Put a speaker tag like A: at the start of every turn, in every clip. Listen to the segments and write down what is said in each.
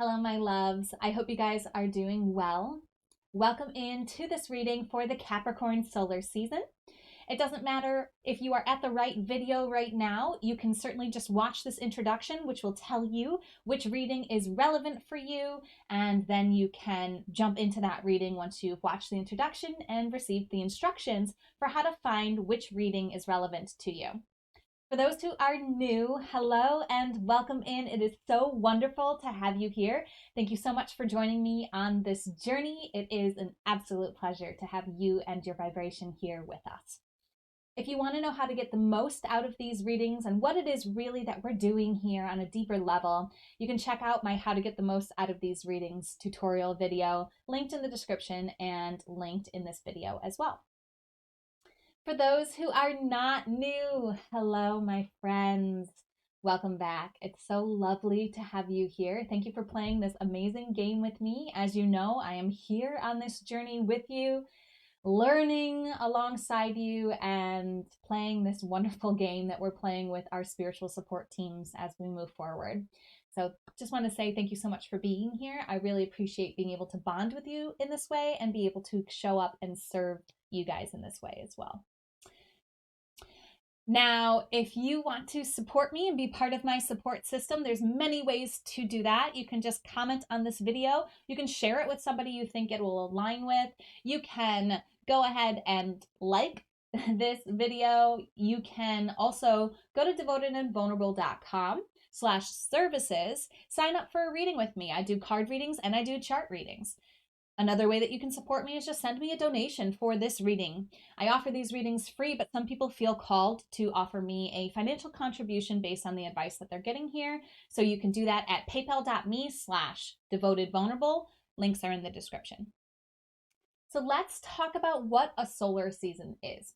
A: Hello, my loves. I hope you guys are doing well. Welcome into this reading for the Capricorn solar season. It doesn't matter if you are at the right video right now. You can certainly just watch this introduction, which will tell you which reading is relevant for you, and then you can jump into that reading once you've watched the introduction and received the instructions for how to find which reading is relevant to you. For those who are new, hello and welcome in. It is so wonderful to have you here. Thank you so much for joining me on this journey. It is an absolute pleasure to have you and your vibration here with us. If you want to know how to get the most out of these readings and what it is really that we're doing here on a deeper level, you can check out my How to Get the Most Out of These Readings tutorial video, linked in the description and linked in this video as well. For those who are not new, hello, my friends. Welcome back. It's so lovely to have you here. Thank you for playing this amazing game with me. As you know, I am here on this journey with you, learning alongside you and playing this wonderful game that we're playing with our spiritual support teams as we move forward. So just want to say thank you so much for being here. I really appreciate being able to bond with you in this way and be able to show up and serve you guys in this way as well. Now, if you want to support me and be part of my support system, there's many ways to do that. You can just comment on this video. You can share it with somebody you think it will align with. You can go ahead and like this video. You can also go to devotedandvulnerable.com/services, sign up for a reading with me. I do card readings and I do chart readings. Another way that you can support me is just send me a donation for this reading. I offer these readings free, but some people feel called to offer me a financial contribution based on the advice that they're getting here. So you can do that at paypal.me/devotedvulnerable. Links are in the description. So let's talk about what a solar season is.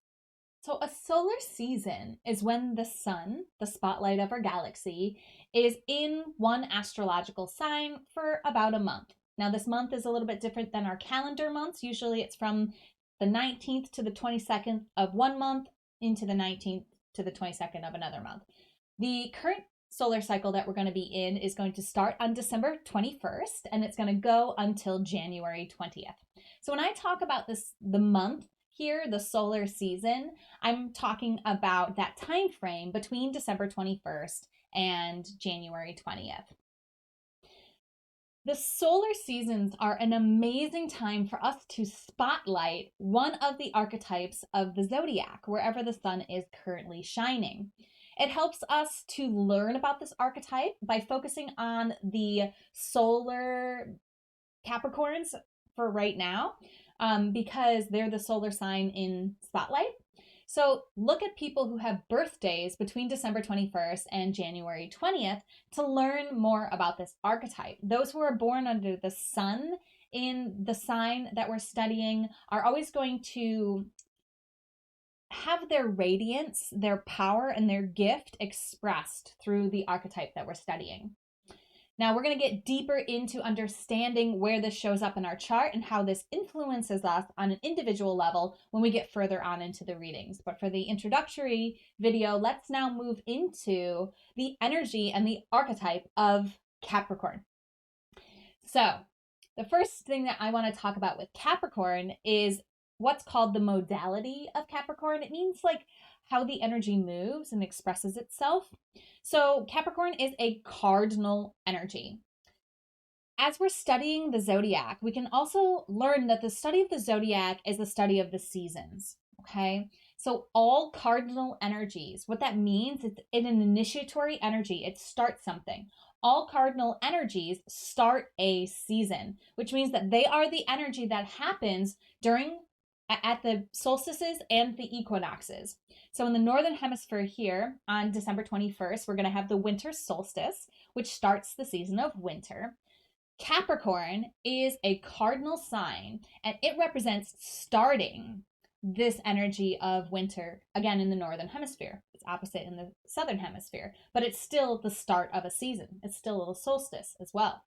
A: So a solar season is when the sun, the spotlight of our galaxy, is in one astrological sign for about a month. Now, this month is a little bit different than our calendar months. Usually it's from the 19th to the 22nd of one month into the 19th to the 22nd of another month. The current solar cycle that we're going to be in is going to start on December 21st, and it's going to go until January 20th. So when I talk about the month here, the solar season, I'm talking about that time frame between December 21st and January 20th. The solar seasons are an amazing time for us to spotlight one of the archetypes of the zodiac, wherever the sun is currently shining. It helps us to learn about this archetype by focusing on the solar Capricorns for right now, because they're the solar sign in spotlight. So look at people who have birthdays between December 21st and January 20th to learn more about this archetype. Those who are born under the sun in the sign that we're studying are always going to have their radiance, their power, and their gift expressed through the archetype that we're studying. Now we're going to get deeper into understanding where this shows up in our chart and how this influences us on an individual level when we get further on into the readings. But for the introductory video, let's now move into the energy and the archetype of Capricorn. So the first thing that I want to talk about with Capricorn is what's called the modality of Capricorn. It means like how the energy moves and expresses itself. So Capricorn is a cardinal energy. As we're studying the zodiac, we can also learn that the study of the zodiac is the study of the seasons, okay? So all cardinal energies, what that means is in an initiatory energy, it starts something. All cardinal energies start a season, which means that they are the energy that happens at the solstices and the equinoxes. So in the Northern Hemisphere here on December 21st, we're going to have the winter solstice, which starts the season of winter. Capricorn is a cardinal sign, and it represents starting this energy of winter, again, in the Northern Hemisphere. It's opposite in the Southern Hemisphere, but it's still the start of a season. It's still a solstice as well.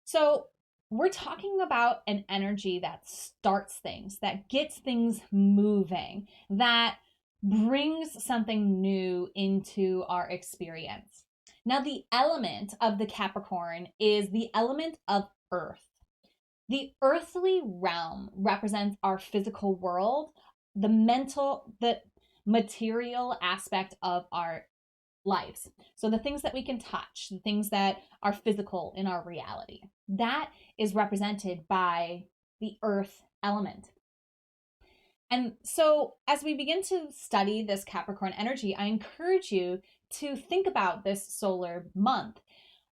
A: So we're talking about an energy that starts things, that gets things moving, that brings something new into our experience. Now, the element of the Capricorn is the element of earth. The earthly realm represents our physical world, the material aspect of our lives. So the things that we can touch, the things that are physical in our reality, that is represented by the earth element. And so as we begin to study this Capricorn energy, I encourage you to think about this solar month.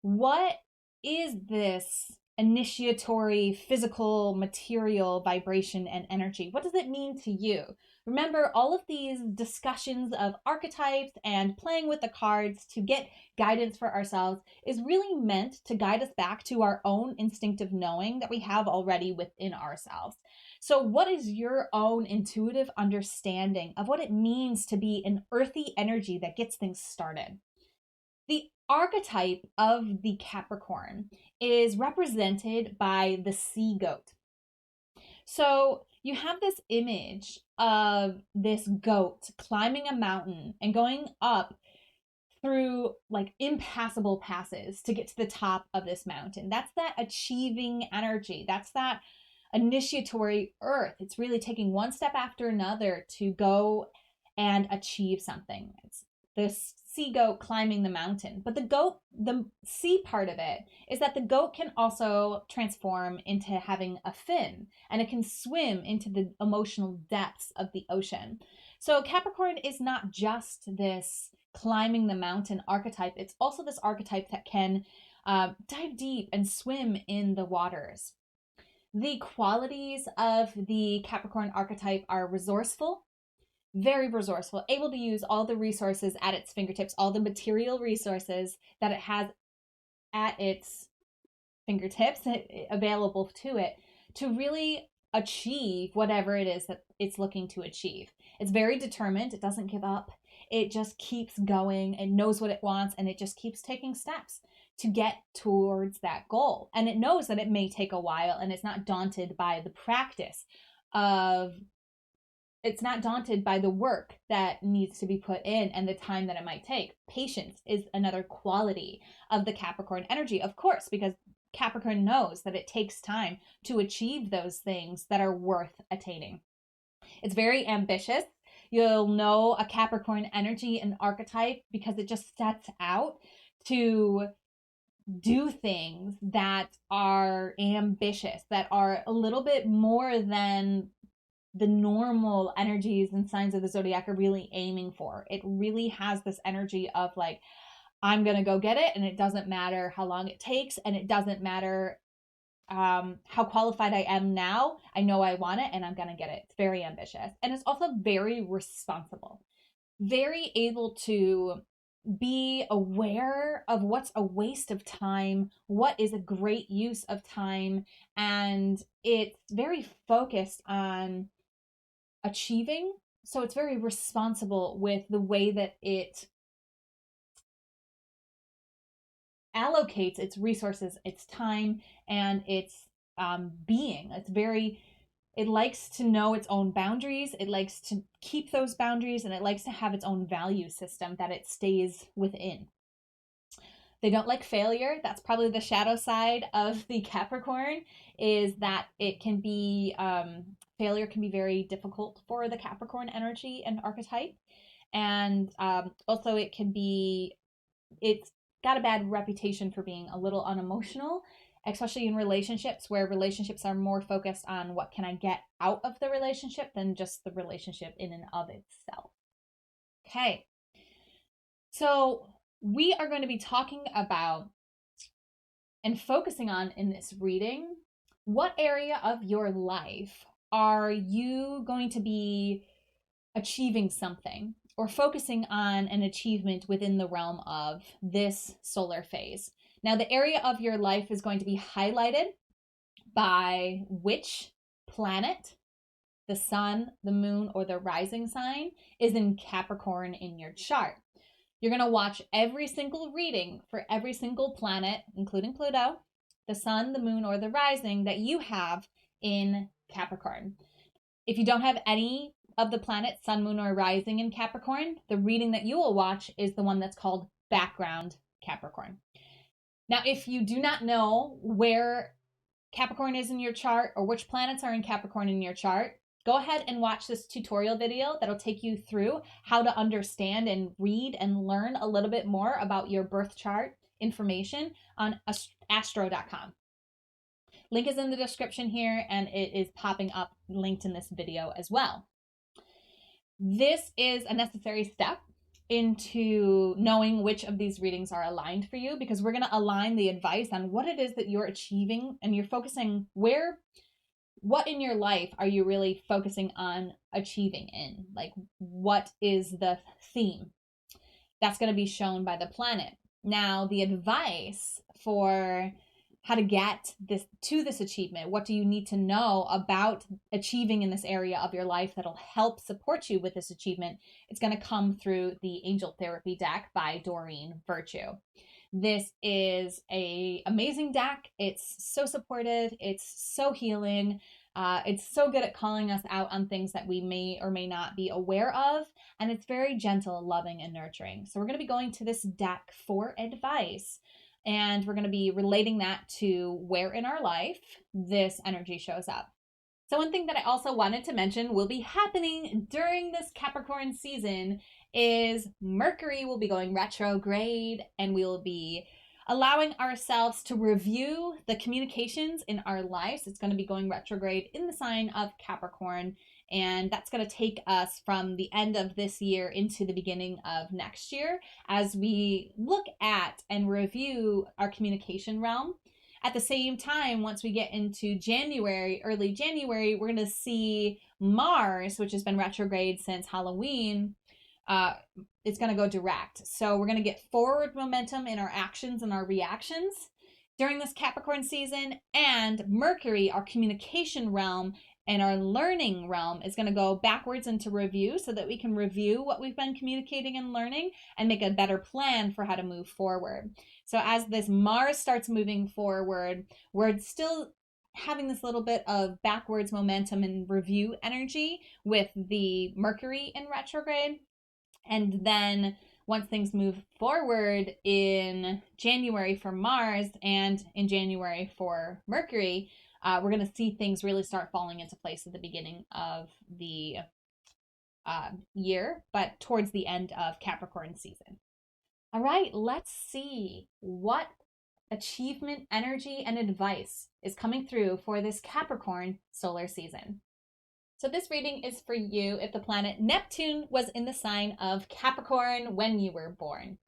A: What is this initiatory, physical, material vibration and energy? What does it mean to you? Remember, all of these discussions of archetypes and playing with the cards to get guidance for ourselves is really meant to guide us back to our own instinctive knowing that we have already within ourselves. So, what is your own intuitive understanding of what it means to be an earthy energy that gets things started? The archetype of the Capricorn is represented by the sea goat. So you have this image of this goat climbing a mountain and going up through like impassable passes to get to the top of this mountain. That's that achieving energy. That's that initiatory earth. It's really taking one step after another to go and achieve something. It's this sea goat climbing the mountain. But the sea part of it is that the goat can also transform into having a fin, and it can swim into the emotional depths of the ocean. So Capricorn is not just this climbing the mountain archetype, it's also this archetype that can dive deep and swim in the waters. The qualities of the Capricorn archetype are resourceful, very resourceful, able to use all the resources at its fingertips, all the material resources that it has at its fingertips available to it to really achieve whatever it is that it's looking to achieve. It's very determined. It doesn't give up. It just keeps going. It knows what it wants, and it just keeps taking steps to get towards that goal. And it knows that it may take a while, and it's not daunted by the practice of it's not daunted by the work that needs to be put in and the time that it might take. Patience is another quality of the Capricorn energy, of course, because Capricorn knows that it takes time to achieve those things that are worth attaining. It's very ambitious. You'll know a Capricorn energy and archetype because it just sets out to do things that are ambitious, that are a little bit more than the normal energies and signs of the zodiac are really aiming for. It really has this energy of like, I'm going to go get it, and it doesn't matter how long it takes, and it doesn't matter how qualified I am now. I know I want it, and I'm going to get it. It's very ambitious. And it's also very responsible, very able to be aware of what's a waste of time, what is a great use of time, and it's very focused on achieving. So it's very responsible with the way that it allocates its resources, its time, and its being. It likes to know its own boundaries. It likes to keep those boundaries, and it likes to have its own value system that it stays within. They don't like failure. That's probably the shadow side of the Capricorn, is that it can be, failure can be very difficult for the Capricorn energy and archetype. And also it's got a bad reputation for being a little unemotional, especially in relationships, where relationships are more focused on what can I get out of the relationship than just the relationship in and of itself. Okay. So we are going to be talking about and focusing on in this reading, what area of your life are you going to be achieving something or focusing on an achievement within the realm of this solar phase. Now, the area of your life is going to be highlighted by which planet, the sun, the moon, or the rising sign is in Capricorn in your chart. You're going to watch every single reading for every single planet, including Pluto, the sun, the moon, or the rising that you have in Capricorn. If you don't have any of the planets, sun, moon, or rising in Capricorn, the reading that you will watch is the one that's called background Capricorn. Now, if you do not know where Capricorn is in your chart or which planets are in Capricorn in your chart, go ahead and watch this tutorial video that'll take you through how to understand and read and learn a little bit more about your birth chart information on astro.com. Link is in the description here, and it is popping up linked in this video as well. This is a necessary step into knowing which of these readings are aligned for you, because we're going to align the advice on what it is that you're achieving, and you're focusing what in your life are you really focusing on achieving in? Like, what is the theme? That's going to be shown by the planet. Now, the advice for how to get this achievement, what do you need to know about achieving in this area of your life that'll help support you with this achievement? It's going to come through the Angel Therapy deck by Doreen Virtue. This is an amazing deck. It's so supportive. It's so healing. It's so good at calling us out on things that we may or may not be aware of. And it's very gentle, loving, and nurturing. So we're going to be going to this deck for advice. And we're going to be relating that to where in our life this energy shows up. So one thing that I also wanted to mention will be happening during this Capricorn season is Mercury will be going retrograde, and we will be allowing ourselves to review the communications in our lives. It's going to be going retrograde in the sign of Capricorn, and that's going to take us from the end of this year into the beginning of next year as we look at and review our communication realm. At the same time, once we get into January, early January, we're going to see Mars, which has been retrograde since Halloween. It's going to go direct. So we're going to get forward momentum in our actions and our reactions during this Capricorn season. And Mercury, our communication realm and our learning realm, is going to go backwards into review so that we can review what we've been communicating and learning and make a better plan for how to move forward. So as this Mars starts moving forward, we're still having this little bit of backwards momentum and review energy with the Mercury in retrograde. And then once things move forward in January for Mars and in January for Mercury, we're going to see things really start falling into place at the beginning of the year, but towards the end of Capricorn season. All right, let's see what achievement, energy, and advice is coming through for this Capricorn solar season. So this reading is for you if the planet Neptune was in the sign of Capricorn when you were born.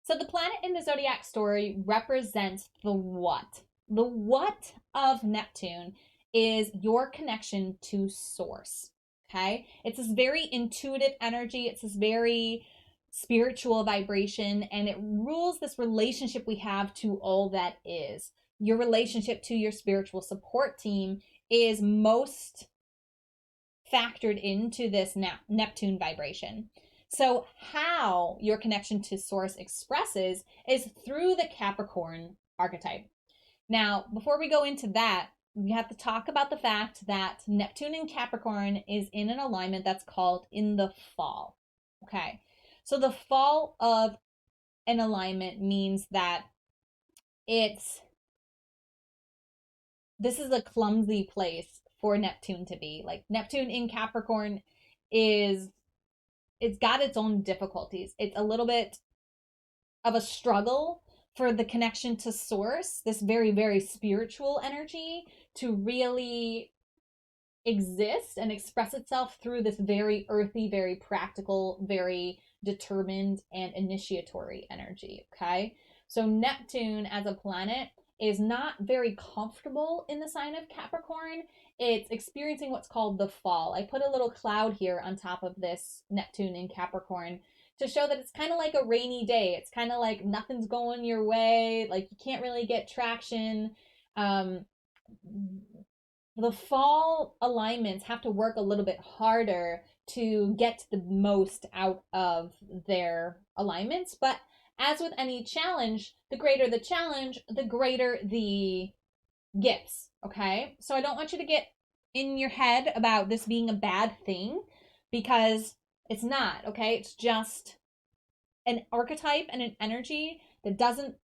A: So the planet in the zodiac story represents the what. The what of Neptune is your connection to source, okay? It's this very intuitive energy. It's this very spiritual vibration, and it rules this relationship we have to all that is. Your relationship to your spiritual support team is most factored into this Neptune vibration. So how your connection to source expresses is through the Capricorn archetype. Now, before we go into that, we have to talk about the fact that Neptune in Capricorn is in an alignment that's called in the fall. Okay, so the fall of an alignment means that this is a clumsy place for Neptune to be. Like, Neptune in Capricorn it's got its own difficulties. It's a little bit of a struggle for the connection to source, this very, very spiritual energy, to really exist and express itself through this very earthy, very practical, very determined and initiatory energy, okay? So Neptune as a planet is not very comfortable in the sign of Capricorn. It's experiencing what's called the fall. I put a little cloud here on top of this Neptune in Capricorn to show that it's kind of like a rainy day. It's kind of like nothing's going your way, like you can't really get traction. The fall alignments have to work a little bit harder to get the most out of their alignments. But as with any challenge, the greater the challenge, the greater the gifts, okay? So I don't want you to get in your head about this being a bad thing, because it's not, okay? It's just an archetype and an energy that doesn't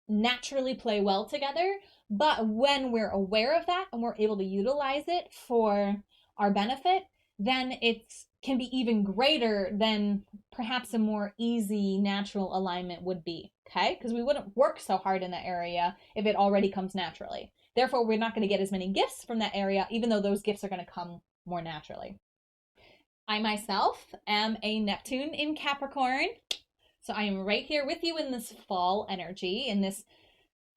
A: naturally play well together. But when we're aware of that and we're able to utilize it for our benefit, then it can be even greater than perhaps a more easy natural alignment would be, okay? Because we wouldn't work so hard in that area if it already comes naturally. Therefore, we're not going to get as many gifts from that area, even though those gifts are going to come more naturally. I myself am a Neptune in Capricorn. So I am right here with you in this fall energy, in this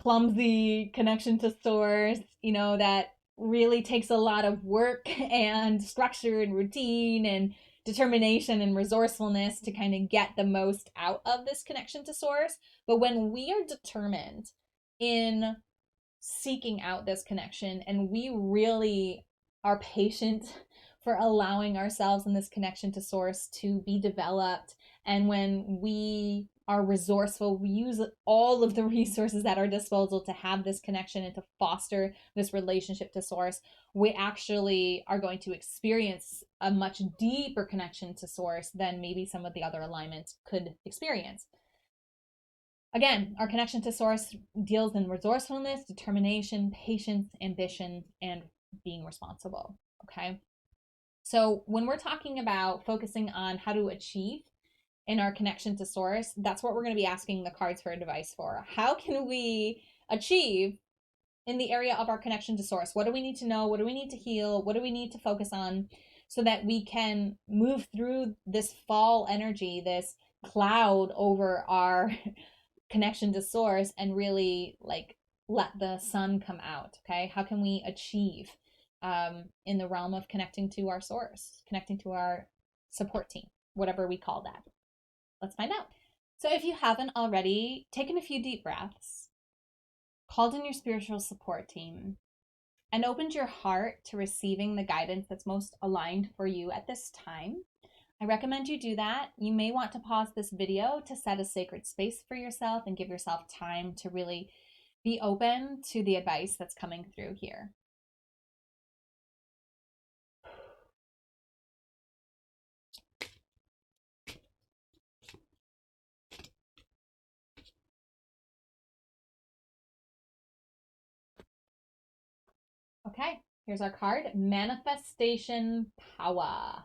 A: clumsy connection to source, that really takes a lot of work and structure and routine and determination and resourcefulness to kind of get the most out of this connection to source. But when we are determined in seeking out this connection and we really are patient for allowing ourselves in this connection to source to be developed, and when we are resourceful, we use all of the resources at our disposal to have this connection and to foster this relationship to source, we actually are going to experience a much deeper connection to source than maybe some of the other alignments could experience. Again, our connection to source deals in resourcefulness, determination, patience, ambition, and being responsible, okay? So when we're talking about focusing on how to achieve in our connection to source, that's what we're going to be asking the cards for advice for. How can we achieve in the area of our connection to source? What do we need to know? What do we need to heal? What do we need to focus on so that we can move through this fall energy, this cloud over our connection to source, and really let the sun come out, okay? How can we achieve in the realm of connecting to our source, connecting to our support team, whatever we call that? Let's find out. So if you haven't already, taken a few deep breaths, called in your spiritual support team, and opened your heart to receiving the guidance that's most aligned for you at this time, I recommend you do that. You may want to pause this video to set a sacred space for yourself and give yourself time to really be open to the advice that's coming through here. Okay, here's our card, Manifestation Power.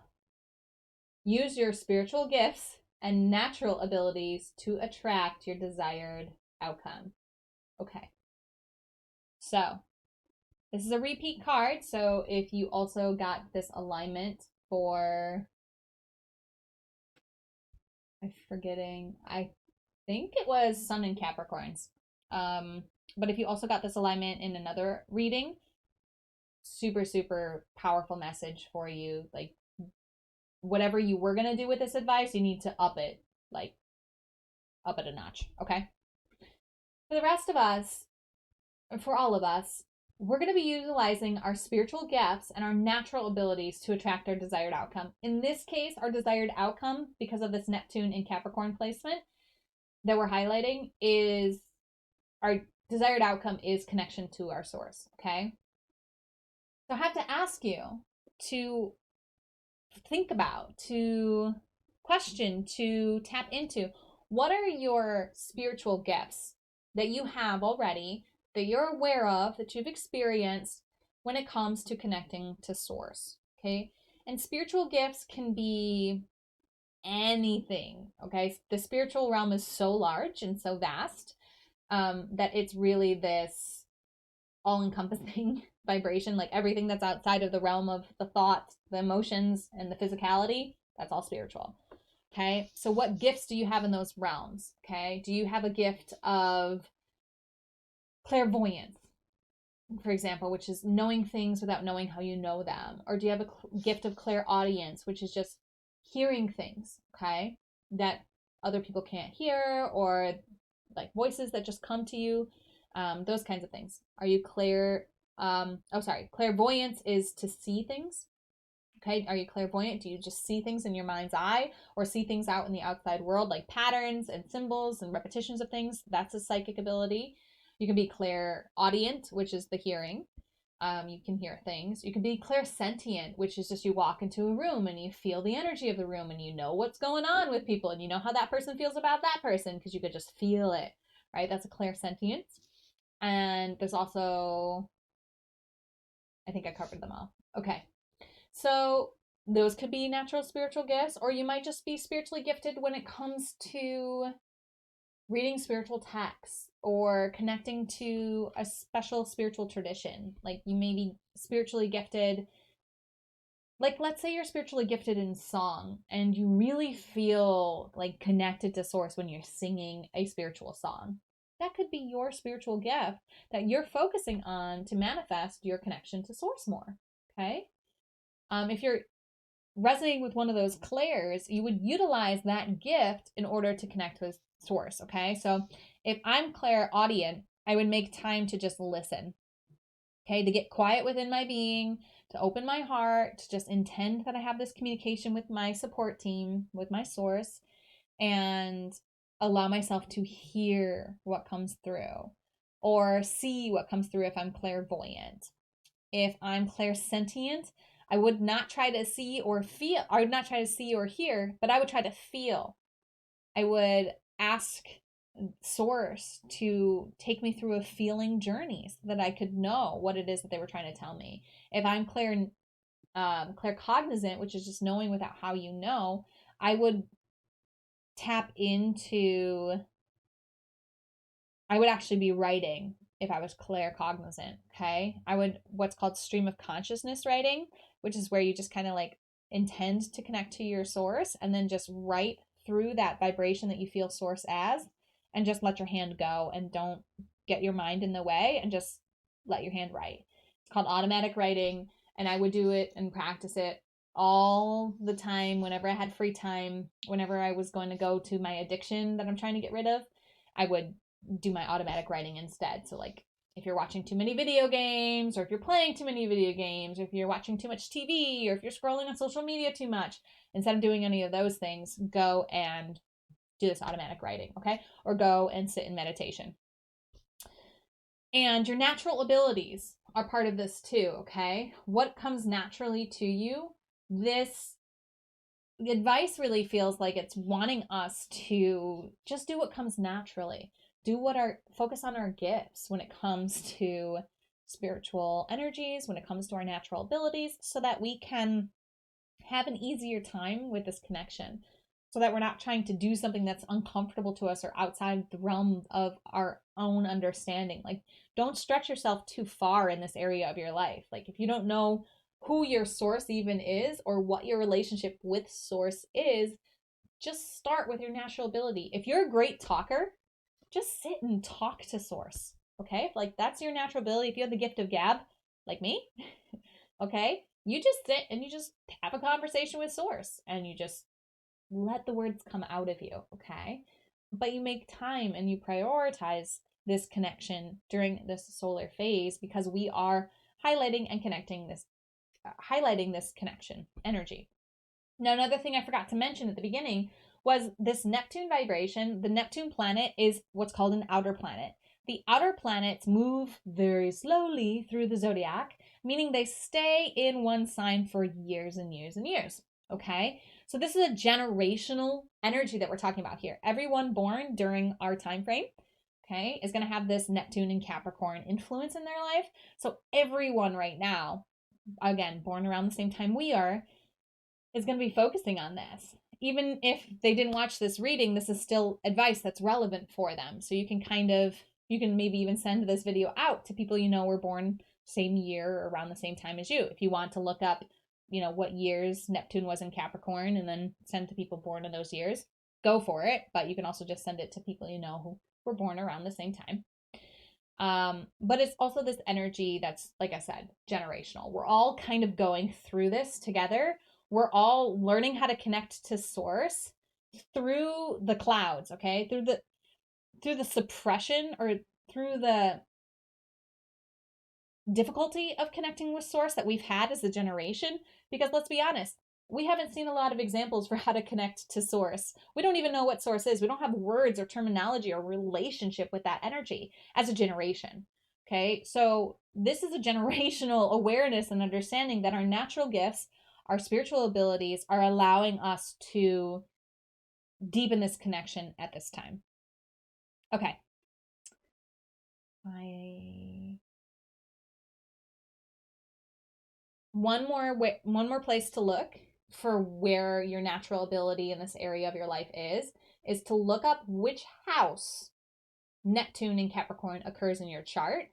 A: Use your spiritual gifts and natural abilities to attract your desired outcome. Okay, so this is a repeat card. So if you also got this alignment for, I'm forgetting, I think it was Sun in Capricorns. But if you also got this alignment in another reading, super, super powerful message for you. Like, whatever you were going to do with this advice, you need to up it a notch, okay? For the rest of us, for all of us, we're going to be utilizing our spiritual gifts and our natural abilities to attract our desired outcome. In this case, our desired outcome, because of this Neptune in Capricorn placement that we're highlighting, is our desired outcome is connection to our source, okay? So I have to ask you to think about, to question, to tap into, what are your spiritual gifts that you have already, that you're aware of, that you've experienced when it comes to connecting to source, okay? And spiritual gifts can be anything, okay? The spiritual realm is so large and so vast that it's really this all-encompassing vibration. Like, everything that's outside of the realm of the thoughts, the emotions, and the physicality, that's all spiritual. Okay, so what gifts do you have in those realms? Okay, do you have a gift of clairvoyance, for example, which is knowing things without knowing how you know them? Or do you have a gift of clairaudience, which is just hearing things, okay, that other people can't hear, or like voices that just come to you, those kinds of things? Are you clairvoyance is to see things. Okay, are you clairvoyant? Do you just see things in your mind's eye, or see things out in the outside world, like patterns and symbols and repetitions of things? That's a psychic ability. You can be clairaudient, which is the hearing. You can hear things. You can be clairsentient, which is just you walk into a room and you feel the energy of the room and you know what's going on with people and you know how that person feels about that person because you could just feel it, right? That's a clairsentience. And there's also, I think I covered them all. Okay. So those could be natural spiritual gifts, or you might just be spiritually gifted when it comes to reading spiritual texts or connecting to a special spiritual tradition. Like you may be spiritually gifted. Like let's say you're spiritually gifted in song and you really feel like connected to source when you're singing a spiritual song. That could be your spiritual gift that you're focusing on to manifest your connection to source more. Okay? If you're resonating with one of those clairs, you would utilize that gift in order to connect with source. Okay, so if I'm clairaudient, I would make time to just listen. Okay, to get quiet within my being, to open my heart, to just intend that I have this communication with my support team, with my source, and allow myself to hear what comes through or see what comes through if I'm clairvoyant. If I'm clairsentient, I would not try to see or feel, I would not try to see or hear, but I would try to feel. I would ask source to take me through a feeling journey so that I could know what it is that they were trying to tell me. If I'm claircognizant, which is just knowing without how you know, I would tap into, I would actually be writing if I was claircognizant, okay? I would, what's called stream of consciousness writing, which is where you just kind of like intend to connect to your source and then just write through that vibration that you feel source as, and just let your hand go and don't get your mind in the way and just let your hand write. It's called automatic writing, and I would do it and practice it all the time whenever I had free time. Whenever I was going to go to my addiction that I'm trying to get rid of, I would do my automatic writing instead. So like if you're watching too many video games, or if you're playing too many video games, or if you're watching too much TV, or if you're scrolling on social media too much, instead of doing any of those things, go and do this automatic writing, okay? Or go and sit in meditation. And your natural abilities are part of this too, okay? What comes naturally to you? This advice really feels like it's wanting us to just do what comes naturally. Focus on our gifts when it comes to spiritual energies, when it comes to our natural abilities, so that we can have an easier time with this connection, so that we're not trying to do something that's uncomfortable to us or outside the realm of our own understanding. Like, don't stretch yourself too far in this area of your life. Like, if you don't know who your source even is or what your relationship with source is, just start with your natural ability. If you're a great talker, just sit and talk to source, okay? Like, that's your natural ability. If you have the gift of gab, like me, okay, you just sit and you just have a conversation with source and you just let the words come out of you, okay? But you make time and you prioritize this connection during this solar phase, because we are highlighting and connecting this, highlighting this connection energy. Now, another thing I forgot to mention at the beginning was this Neptune vibration. The Neptune planet is what's called an outer planet. The outer planets move very slowly through the zodiac, meaning they stay in one sign for years and years and years, okay? So this is a generational energy that we're talking about here. Everyone born during our time frame, okay, is going to have this Neptune and Capricorn influence in their life. So everyone right now, again, born around the same time we are, is going to be focusing on this. Even if they didn't watch this reading, this is still advice that's relevant for them. So you can maybe even send this video out to people you know were born same year or around the same time as you. If you want to look up, what years Neptune was in Capricorn and then send to people born in those years, go for it. But you can also just send it to people you know who were born around the same time. But it's also this energy that's, like I said, generational. We're all kind of going through this together. We're all learning how to connect to source through the clouds, okay? Through the suppression or through the difficulty of connecting with source that we've had as a generation. Because let's be honest, we haven't seen a lot of examples for how to connect to source. We don't even know what source is. We don't have words or terminology or relationship with that energy as a generation. Okay, so this is a generational awareness and understanding that our natural gifts, our spiritual abilities are allowing us to deepen this connection at this time. Okay. One more place to look for where your natural ability in this area of your life is to look up which house Neptune in Capricorn occurs in your chart.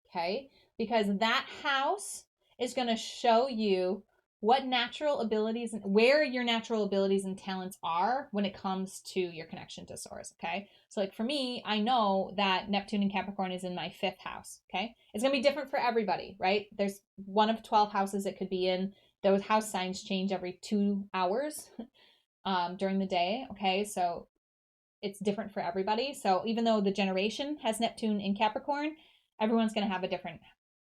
A: Okay? Because that house is going to show you what natural abilities, where your natural abilities and talents are when it comes to your connection to source. Okay. So like for me, I know that Neptune in Capricorn is in my 5th house. Okay. It's going to be different for everybody, right? There's one of 12 houses it could be in. Those house signs change every 2 hours during the day. Okay. So it's different for everybody. So even though the generation has Neptune in Capricorn, everyone's going to have a different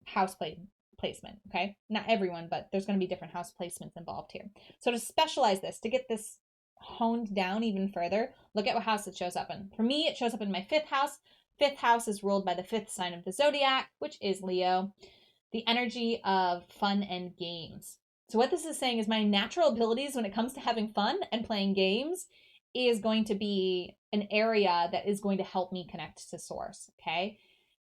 A: house placement. Okay. Not everyone, but there's going to be different house placements involved here. So to specialize this, to get this honed down even further, look at what house it shows up in. For me, it shows up in my 5th house. 5th house is ruled by the 5th sign of the zodiac, which is Leo, the energy of fun and games. So what this is saying is my natural abilities when it comes to having fun and playing games is going to be an area that is going to help me connect to source. Okay.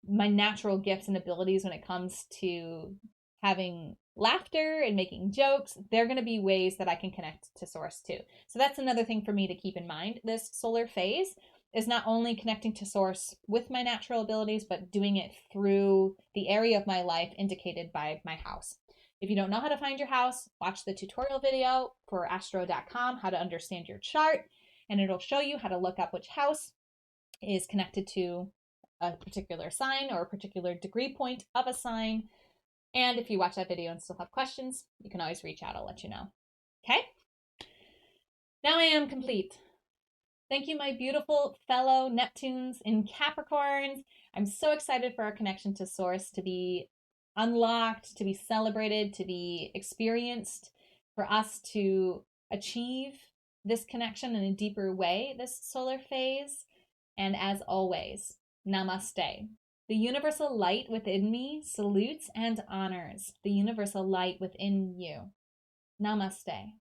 A: My natural gifts and abilities when it comes to having laughter and making jokes, they're going to be ways that I can connect to source too. So that's another thing for me to keep in mind. This solar phase is not only connecting to source with my natural abilities, but doing it through the area of my life indicated by my house. If you don't know how to find your house, watch the tutorial video for astro.com, how to understand your chart, and it'll show you how to look up which house is connected to a particular sign or a particular degree point of a sign. And if you watch that video and still have questions, you can always reach out. I'll let you know. Okay? Now I am complete. Thank you, my beautiful fellow Neptunes in Capricorns. I'm so excited for our connection to Source to be unlocked, to be celebrated, to be experienced, for us to achieve this connection in a deeper way this solar phase. And as always, namaste. The universal light within me salutes and honors the universal light within you. Namaste.